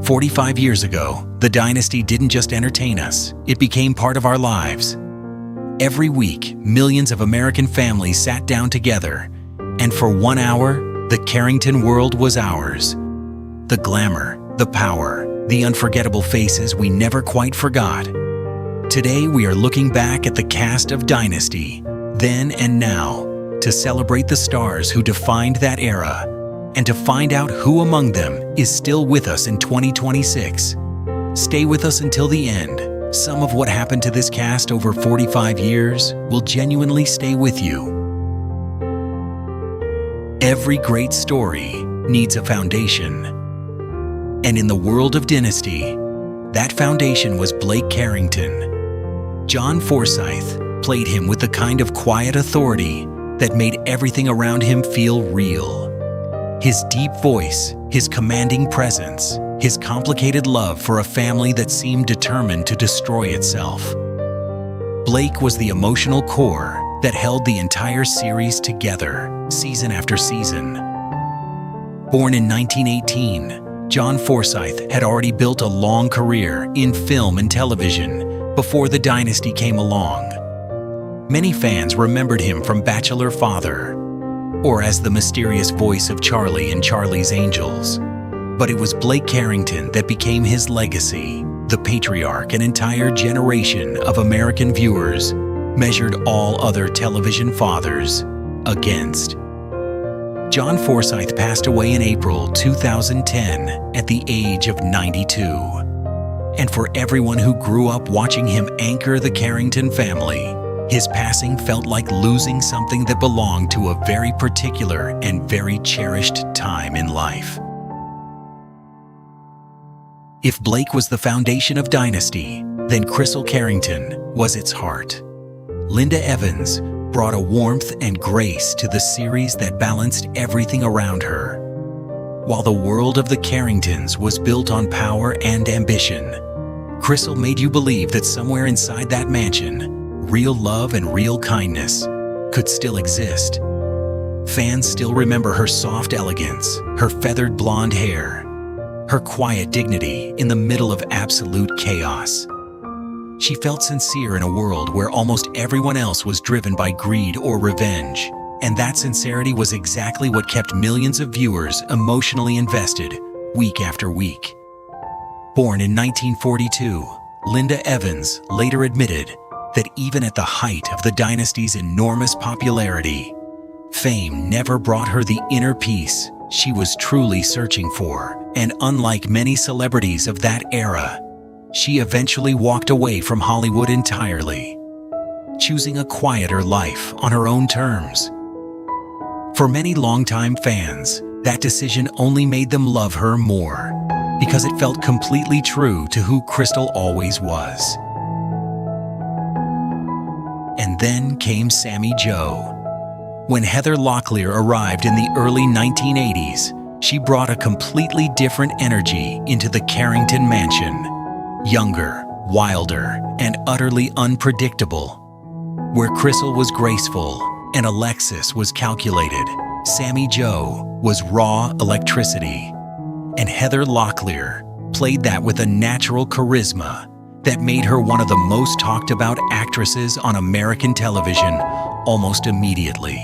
45 years ago, the Dynasty didn't just entertain us, it became part of our lives. Every week, millions of American families sat down together, and for 1 hour, the Carrington world was ours. The glamour, the power, the unforgettable faces we never quite forgot. Today, we are looking back at the cast of Dynasty, then and now, to celebrate the stars who defined that era, and to find out who among them is still with us in 2026. Stay with us until the end. Some of what happened to this cast over 45 years will genuinely stay with you. Every great story needs a foundation. And in the world of Dynasty, that foundation was Blake Carrington. John Forsythe played him with the kind of quiet authority that made everything around him feel real. His deep voice, his commanding presence, his complicated love for a family that seemed determined to destroy itself. Blake was the emotional core that held the entire series together, season after season. Born in 1918, John Forsythe had already built a long career in film and television before the Dynasty came along. Many fans remembered him from Bachelor Father, or as the mysterious voice of Charlie in Charlie's Angels. But it was Blake Carrington that became his legacy, the patriarch an entire generation of American viewers measured all other television fathers against. John Forsythe passed away in April 2010 at the age of 92. And for everyone who grew up watching him anchor the Carrington family, his passing felt like losing something that belonged to a very particular and very cherished time in life. If Blake was the foundation of Dynasty, then Crystal Carrington was its heart. Linda Evans brought a warmth and grace to the series that balanced everything around her. While the world of the Carringtons was built on power and ambition, Crystal made you believe that somewhere inside that mansion, real love and real kindness could still exist. Fans still remember her soft elegance, her feathered blonde hair, her quiet dignity in the middle of absolute chaos. She felt sincere in a world where almost everyone else was driven by greed or revenge, and that sincerity was exactly what kept millions of viewers emotionally invested week after week. Born in 1942, Linda Evans later admitted that even at the height of the Dynasty's enormous popularity, fame never brought her the inner peace she was truly searching for. And unlike many celebrities of that era, she eventually walked away from Hollywood entirely, choosing a quieter life on her own terms. For many longtime fans, that decision only made them love her more, because it felt completely true to who Crystal always was. And then came Sammy Jo. When Heather Locklear arrived in the early 1980s, she brought a completely different energy into the Carrington mansion. Younger, wilder, and utterly unpredictable. Where Crystal was graceful and Alexis was calculated, Sammy Jo was raw electricity. And Heather Locklear played that with a natural charisma that made her one of the most talked about actresses on American television almost immediately.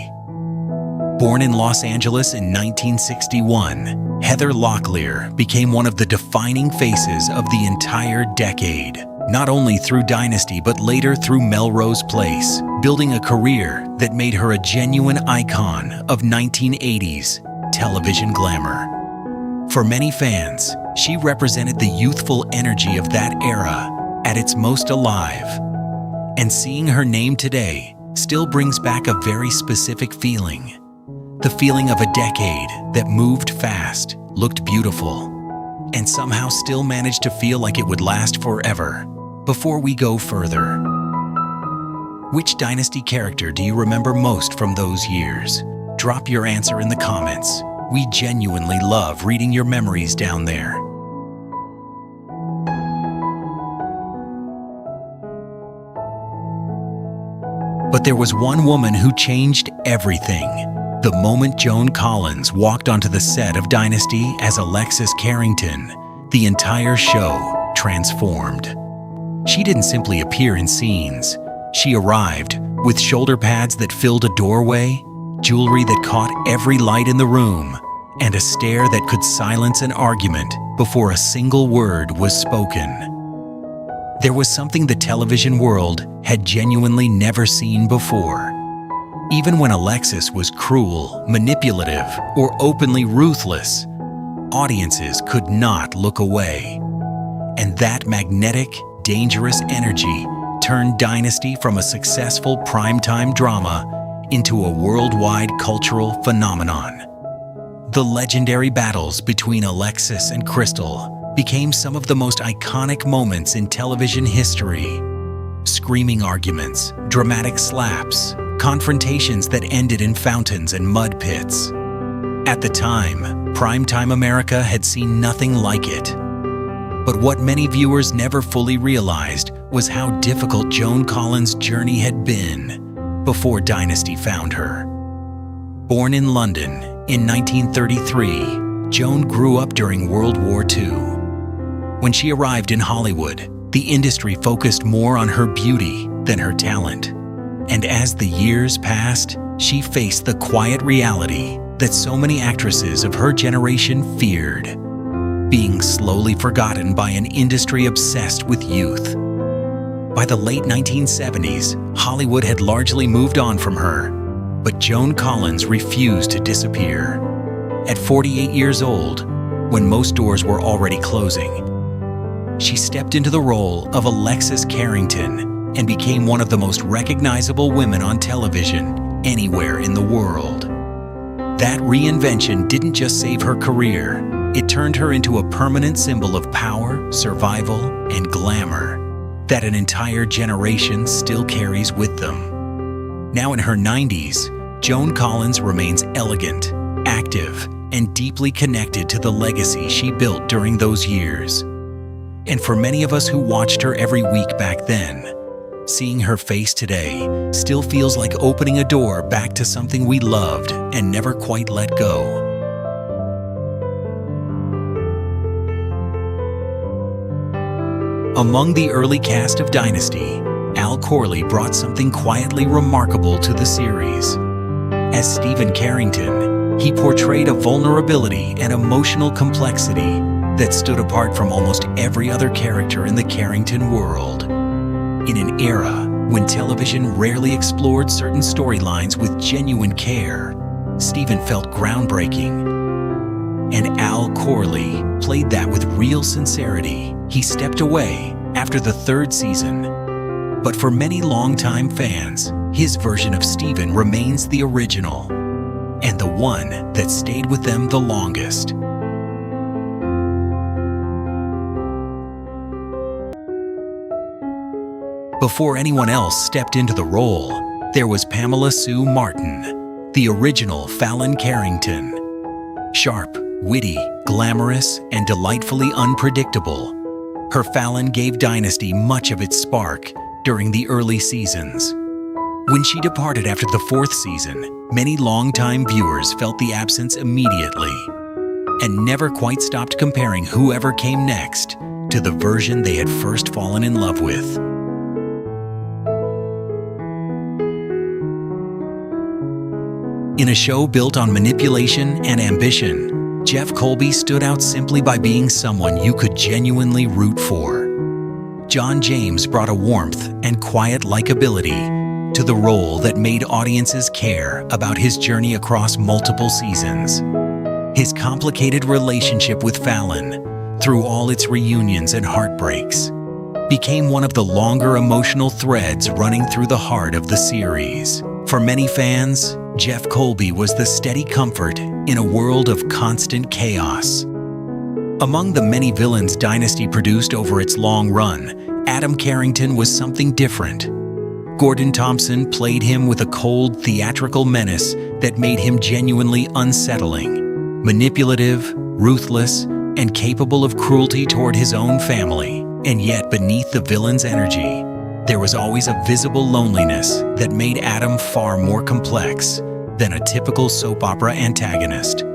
Born in Los Angeles in 1961, Heather Locklear became one of the defining faces of the entire decade, not only through Dynasty but later through Melrose Place, building a career that made her a genuine icon of 1980s television glamour. For many fans, she represented the youthful energy of that era at its most alive. And seeing her name today still brings back a very specific feeling. The feeling of a decade that moved fast, looked beautiful, and somehow still managed to feel like it would last forever. Before we go further, which Dynasty character do you remember most from those years? Drop your answer in the comments. We genuinely love reading your memories down there. But there was one woman who changed everything. The moment Joan Collins walked onto the set of Dynasty as Alexis Carrington, the entire show transformed. She didn't simply appear in scenes. She arrived with shoulder pads that filled a doorway, jewelry that caught every light in the room, and a stare that could silence an argument before a single word was spoken. There was something the television world had genuinely never seen before. Even when Alexis was cruel, manipulative, or openly ruthless, audiences could not look away. And that magnetic, dangerous energy turned Dynasty from a successful primetime drama into a worldwide cultural phenomenon. The legendary battles between Alexis and Crystal became some of the most iconic moments in television history. Screaming arguments, dramatic slaps, confrontations that ended in fountains and mud pits. At the time, primetime America had seen nothing like it. But what many viewers never fully realized was how difficult Joan Collins' journey had been before Dynasty found her. Born in London in 1933, Joan grew up during World War II. When she arrived in Hollywood, the industry focused more on her beauty than her talent. And as the years passed, she faced the quiet reality that so many actresses of her generation feared: being slowly forgotten by an industry obsessed with youth. By the late 1970s, Hollywood had largely moved on from her, but Joan Collins refused to disappear. At 48 years old, when most doors were already closing, she stepped into the role of Alexis Carrington and became one of the most recognizable women on television anywhere in the world. That reinvention didn't just save her career, it turned her into a permanent symbol of power, survival, and glamour that an entire generation still carries with them. Now in her 90s, Joan Collins remains elegant, active, and deeply connected to the legacy she built during those years. And for many of us who watched her every week back then, seeing her face today still feels like opening a door back to something we loved and never quite let go. Among the early cast of Dynasty, Al Corley brought something quietly remarkable to the series. As Stephen Carrington, he portrayed a vulnerability and emotional complexity that stood apart from almost every other character in the Carrington world. In an era when television rarely explored certain storylines with genuine care, Stephen felt groundbreaking. And Al Corley played that with real sincerity. He stepped away after the third season. But for many longtime fans, his version of Stephen remains the original, and the one that stayed with them the longest. Before anyone else stepped into the role, there was Pamela Sue Martin, the original Fallon Carrington. Sharp, witty, glamorous, and delightfully unpredictable, her Fallon gave Dynasty much of its spark during the early seasons. When she departed after the fourth season, many longtime viewers felt the absence immediately and never quite stopped comparing whoever came next to the version they had first fallen in love with. In a show built on manipulation and ambition, Jeff Colby stood out simply by being someone you could genuinely root for. John James brought a warmth and quiet likability to the role that made audiences care about his journey across multiple seasons. His complicated relationship with Fallon, through all its reunions and heartbreaks, became one of the longer emotional threads running through the heart of the series. For many fans, Jeff Colby was the steady comfort in a world of constant chaos. Among the many villains Dynasty produced over its long run, Adam Carrington was something different. Gordon Thompson played him with a cold, theatrical menace that made him genuinely unsettling, manipulative, ruthless, and capable of cruelty toward his own family. And yet, beneath the villain's energy, there was always a visible loneliness that made Adam far more complex than a typical soap opera antagonist.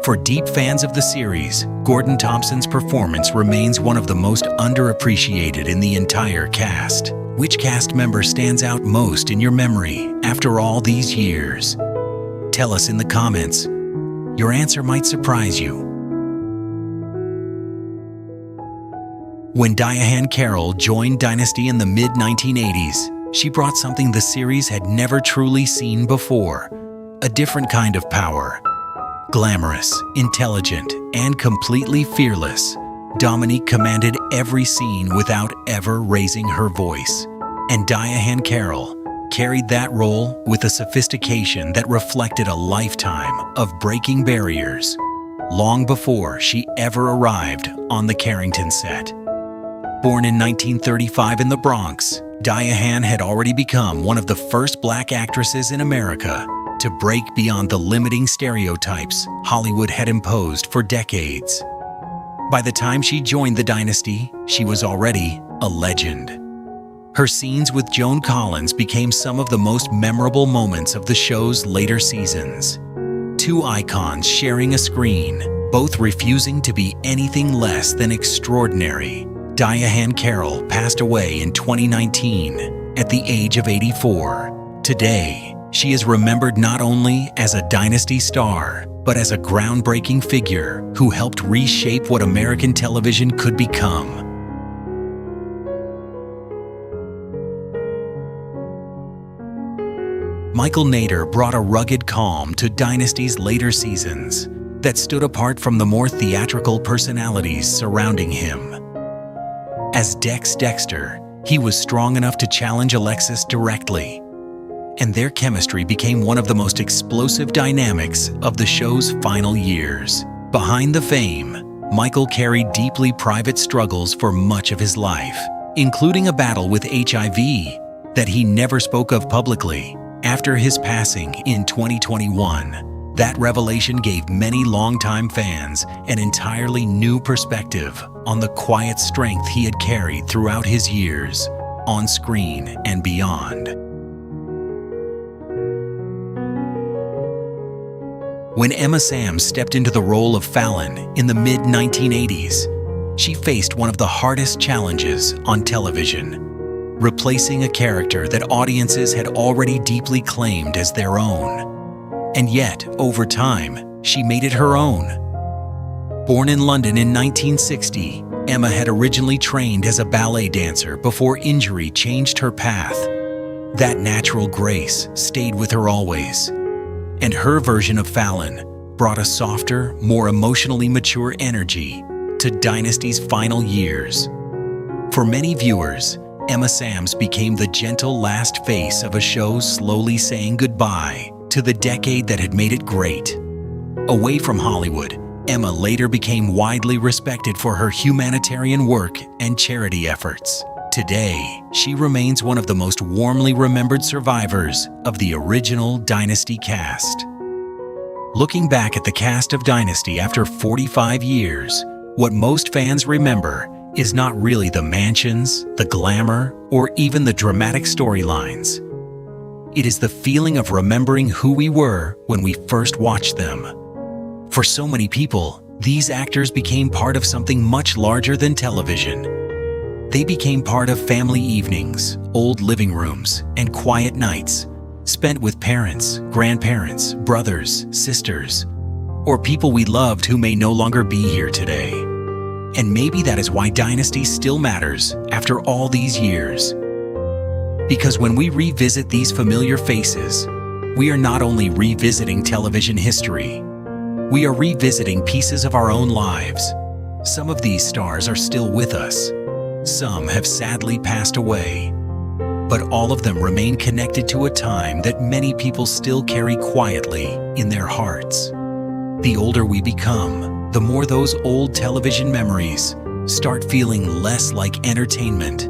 For deep fans of the series, Gordon Thompson's performance remains one of the most underappreciated in the entire cast. Which cast member stands out most in your memory after all these years? Tell us in the comments. Your answer might surprise you. When Diane Carroll joined Dynasty in the mid-1980s, she brought something the series had never truly seen before: a different kind of power. Glamorous, intelligent, and completely fearless, Dominique commanded every scene without ever raising her voice. And Diane Carroll carried that role with a sophistication that reflected a lifetime of breaking barriers, long before she ever arrived on the Carrington set. Born in 1935 in the Bronx, Diane had already become one of the first Black actresses in America to break beyond the limiting stereotypes Hollywood had imposed for decades. By the time she joined the Dynasty, she was already a legend. Her scenes with Joan Collins became some of the most memorable moments of the show's later seasons. Two icons sharing a screen, both refusing to be anything less than extraordinary. Diane Carroll passed away in 2019 at the age of 84. Today, she is remembered not only as a Dynasty star, but as a groundbreaking figure who helped reshape what American television could become. Michael Nader brought a rugged calm to Dynasty's later seasons that stood apart from the more theatrical personalities surrounding him. As Dex Dexter, he was strong enough to challenge Alexis directly, and their chemistry became one of the most explosive dynamics of the show's final years. Behind the fame, Michael carried deeply private struggles for much of his life, including a battle with HIV that he never spoke of publicly. After his passing in 2021, that revelation gave many longtime fans an entirely new perspective on the quiet strength he had carried throughout his years, on screen and beyond. When Emma Samms stepped into the role of Fallon in the mid-1980s, she faced one of the hardest challenges on television, replacing a character that audiences had already deeply claimed as their own. And yet, over time, she made it her own. Born in London in 1960, Emma had originally trained as a ballet dancer before injury changed her path. That natural grace stayed with her always. And her version of Fallon brought a softer, more emotionally mature energy to Dynasty's final years. For many viewers, Emma Samms became the gentle last face of a show slowly saying goodbye to the decade that had made it great. Away from Hollywood, Emma later became widely respected for her humanitarian work and charity efforts. Today, she remains one of the most warmly remembered survivors of the original Dynasty cast. Looking back at the cast of Dynasty after 45 years, what most fans remember is not really the mansions, the glamour, or even the dramatic storylines. It is the feeling of remembering who we were when we first watched them. For so many people, these actors became part of something much larger than television. They became part of family evenings, old living rooms, and quiet nights spent with parents, grandparents, brothers, sisters, or people we loved who may no longer be here today. And maybe that is why Dynasty still matters after all these years. Because when we revisit these familiar faces, we are not only revisiting television history, we are revisiting pieces of our own lives. Some of these stars are still with us. Some have sadly passed away, but all of them remain connected to a time that many people still carry quietly in their hearts. The older we become, the more those old television memories start feeling less like entertainment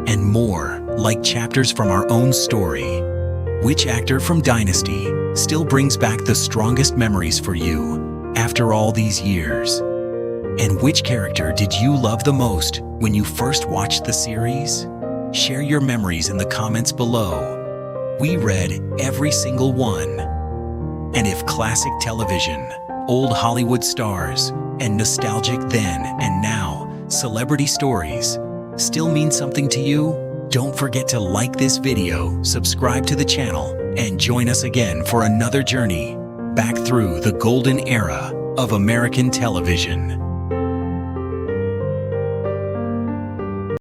and more like chapters from our own story. Which actor from Dynasty still brings back the strongest memories for you after all these years? And which character did you love the most when you first watched the series? Share your memories in the comments below. We read every single one. And if classic television, old Hollywood stars, and nostalgic then and now celebrity stories still mean something to you? Don't forget to like this video, subscribe to the channel, and join us again for another journey back through the golden era of American television.